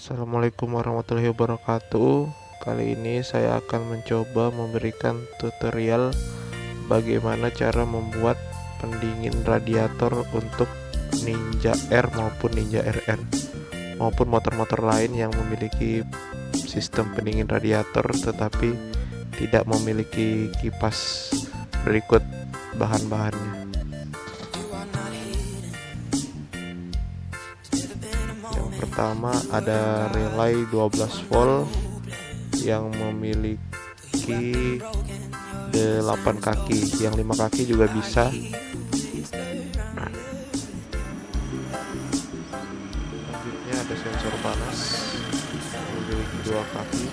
Assalamualaikum warahmatullahi wabarakatuh. Kali ini saya akan mencoba memberikan tutorial bagaimana cara membuat pendingin radiator untuk Ninja R maupun Ninja RR maupun motor-motor lain yang memiliki sistem pendingin radiator tetapi tidak memiliki kipas. Berikut bahan-bahannya. Pertama ada relay 12 volt yang memiliki 8 kaki, yang 5 kaki juga bisa. Selanjutnya ada sensor panas memiliki 2 kaki.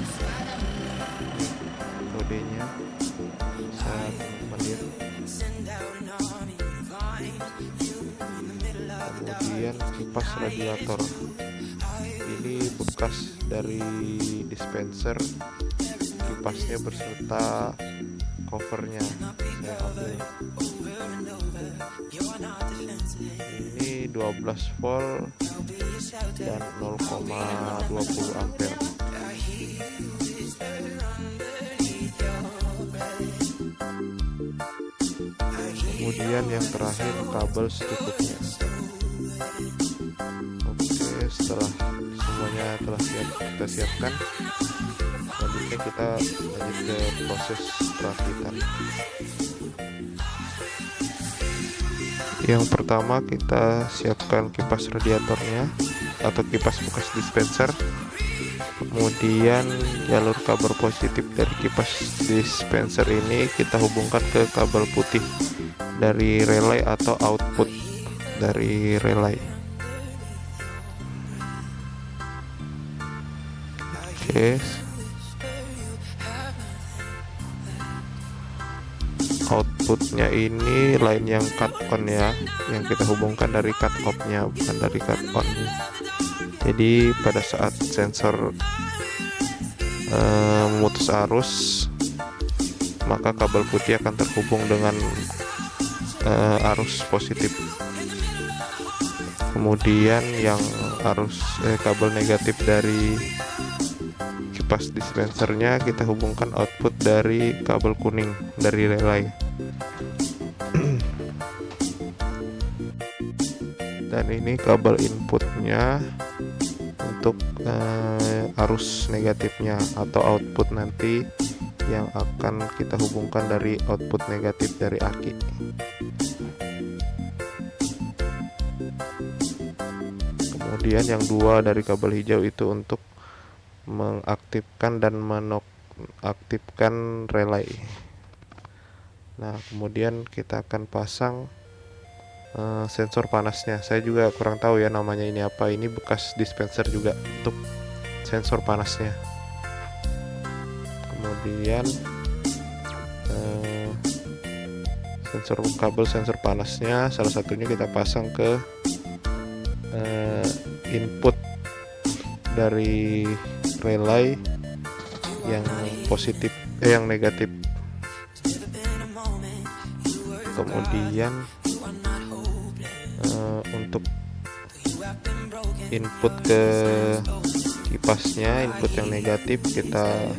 Kodenya bisa melihat. Kemudian kipas radiator. Ini bekas dari dispenser, kipasnya berserta covernya saya ambil. Ini 12 volt dan 0,20 ampere. Kemudian yang terakhir kabel secukupnya. Oke, setelah semuanya kita siapkan, selanjutnya kita lanjut ke proses perakitan. Yang pertama kita siapkan kipas radiatornya atau kipas bekas dispenser. Kemudian jalur kabel positif dari kipas dispenser ini kita hubungkan ke kabel putih dari relay atau output dari relay. Oke. Outputnya ini line yang cut on ya, yang kita hubungkan dari cut off nya, bukan dari cut on nya. Jadi pada saat sensor memutus arus, maka kabel putih akan terhubung dengan arus positif. Kemudian yang kabel negatif dari kipas dispensernya kita hubungkan output dari kabel kuning dari relay. Dan ini kabel inputnya untuk arus negatifnya atau output nanti yang akan kita hubungkan dari output negatif dari aki. Kemudian yang dua dari kabel hijau itu untuk mengaktifkan dan menonaktifkan relay. Nah, kemudian kita akan pasang sensor panasnya. Saya juga kurang tahu ya namanya ini apa. Ini bekas dispenser juga untuk sensor panasnya. Kemudian kabel sensor panasnya salah satunya kita pasang ke input dari relay yang positif yang negatif. Kemudian untuk input ke kipasnya, input yang negatif kita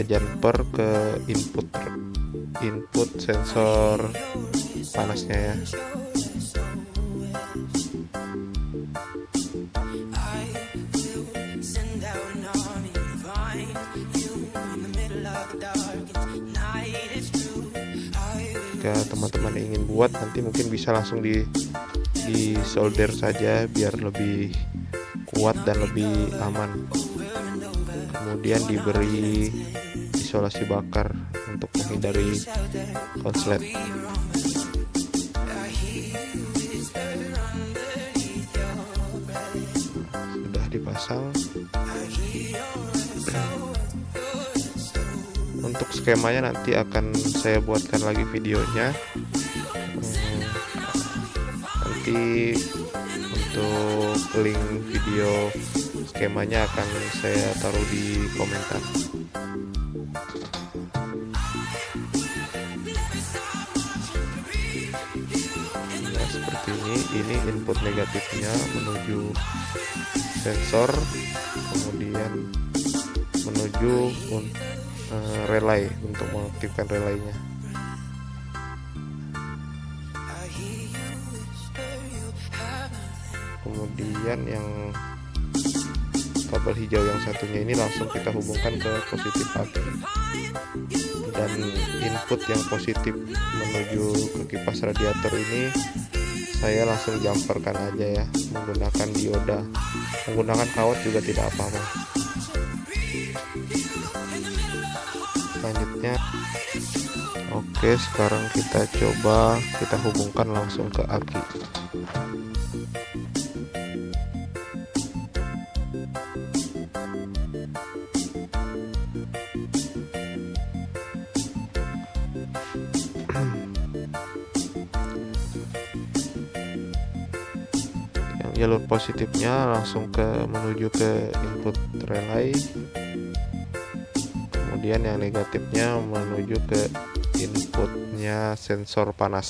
jumper ke input sensor panasnya ya. Jika teman-teman ingin buat, nanti mungkin bisa langsung di solder saja biar lebih kuat dan lebih aman. Kemudian diberi isolasi bakar untuk menghindari konslet. Sudah dipasang. Untuk skemanya nanti akan saya buatkan lagi videonya. Nanti untuk link video skemanya akan saya taruh di komentar. Nah, seperti ini input negatifnya menuju sensor, kemudian menuju relay untuk mengaktifkan relaynya. Kemudian yang kabel hijau yang satunya ini langsung kita hubungkan ke positif aki, dan input yang positif menuju ke kipas radiator ini saya langsung jumperkan aja ya, menggunakan dioda. Menggunakan kawat juga tidak apa-apa. Selanjutnya, oke, sekarang kita coba kita hubungkan langsung ke aki. Jalur positifnya langsung menuju ke input relay, kemudian yang negatifnya menuju ke inputnya sensor panas.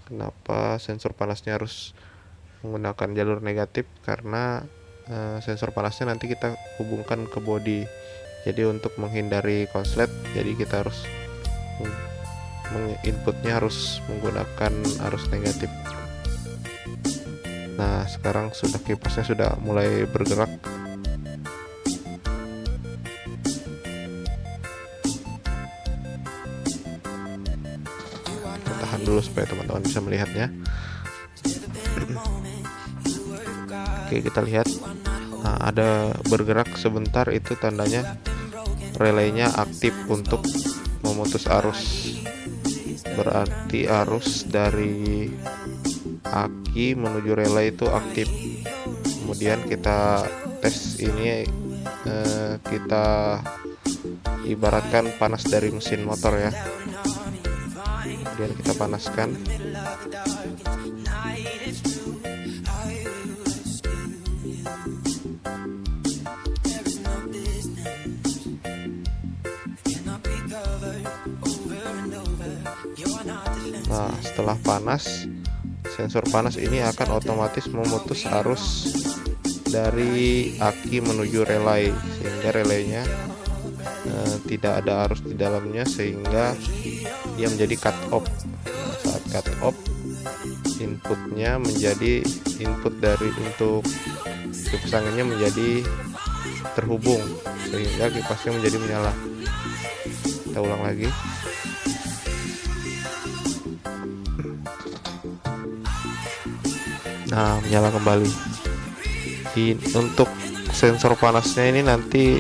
Kenapa sensor panasnya harus menggunakan jalur negatif? Karena sensor panasnya nanti kita hubungkan ke body, jadi untuk menghindari konslet, jadi kita harus inputnya harus menggunakan arus negatif. Nah, sekarang kipasnya sudah mulai bergerak. Kita tahan dulu supaya teman-teman bisa melihatnya. Oke, kita lihat. Nah, ada bergerak sebentar, itu tandanya relaynya aktif untuk memutus arus. Berarti arus dari aki menuju relay itu aktif. Kemudian kita tes ini, kita ibaratkan panas dari mesin motor ya. Kemudian kita panaskan. Nah, setelah panas, sensor panas ini akan otomatis memutus arus dari aki menuju relay, sehingga relaynya tidak ada arus di dalamnya, sehingga dia menjadi cut off. Saat cut off, inputnya menjadi input dari untuk kipas anginnya menjadi terhubung, sehingga kipasnya menjadi menyala. Kita ulang lagi. Nah, menyala kembali. Untuk sensor panasnya ini nanti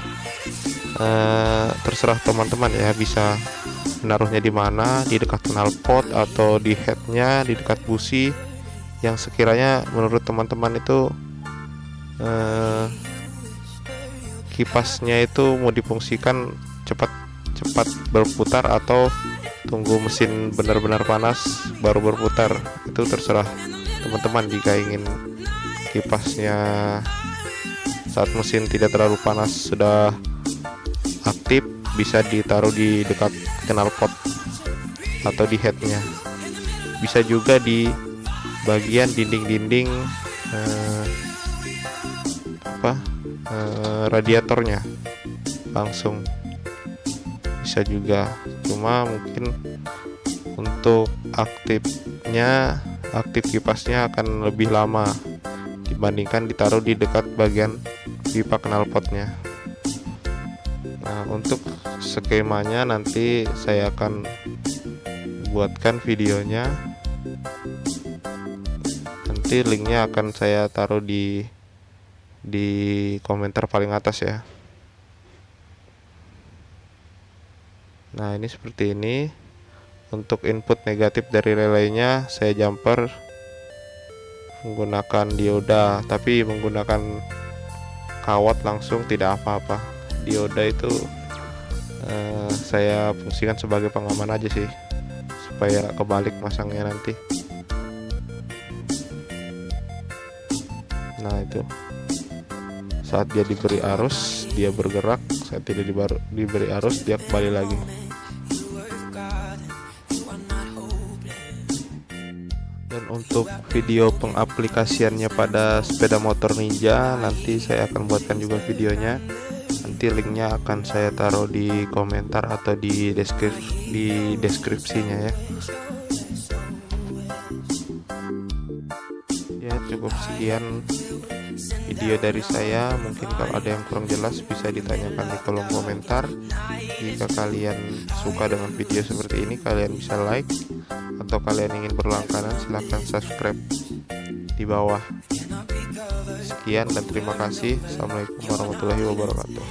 terserah teman-teman ya, bisa menaruhnya di mana, di dekat knalpot atau di headnya, di dekat busi yang sekiranya menurut teman-teman itu kipasnya itu mau difungsikan cepat berputar atau tunggu mesin benar-benar panas baru berputar. Itu terserah teman-teman. Jika ingin kipasnya saat mesin tidak terlalu panas sudah aktif, bisa ditaruh di dekat knalpot atau di headnya. Bisa juga di bagian dinding-dinding radiatornya langsung bisa juga. Cuma mungkin untuk aktif kipasnya akan lebih lama dibandingkan ditaruh di dekat bagian pipa knalpotnya. Nah, untuk skemanya nanti saya akan buatkan videonya, nanti linknya akan saya taruh di komentar paling atas ya. Nah, ini seperti ini. Untuk input negatif dari relaynya saya jumper menggunakan dioda, tapi menggunakan kawat langsung tidak apa-apa. Dioda itu saya fungsikan sebagai pengaman aja sih, supaya kebalik masangnya nanti. Nah, itu saat dia diberi arus dia bergerak, saat tidak diberi arus dia kembali lagi. Dan untuk video pengaplikasiannya pada sepeda motor Ninja, nanti saya akan buatkan juga videonya. Nanti linknya akan saya taruh di komentar atau di deskripsinya ya. Ya, cukup sekian video dari saya. Mungkin kalau ada yang kurang jelas bisa ditanyakan di kolom komentar. Jika kalian suka dengan video seperti ini, kalian bisa like, atau kalian ingin berlangganan silahkan subscribe di bawah. Sekian dan terima kasih. Assalamualaikum warahmatullahi wabarakatuh.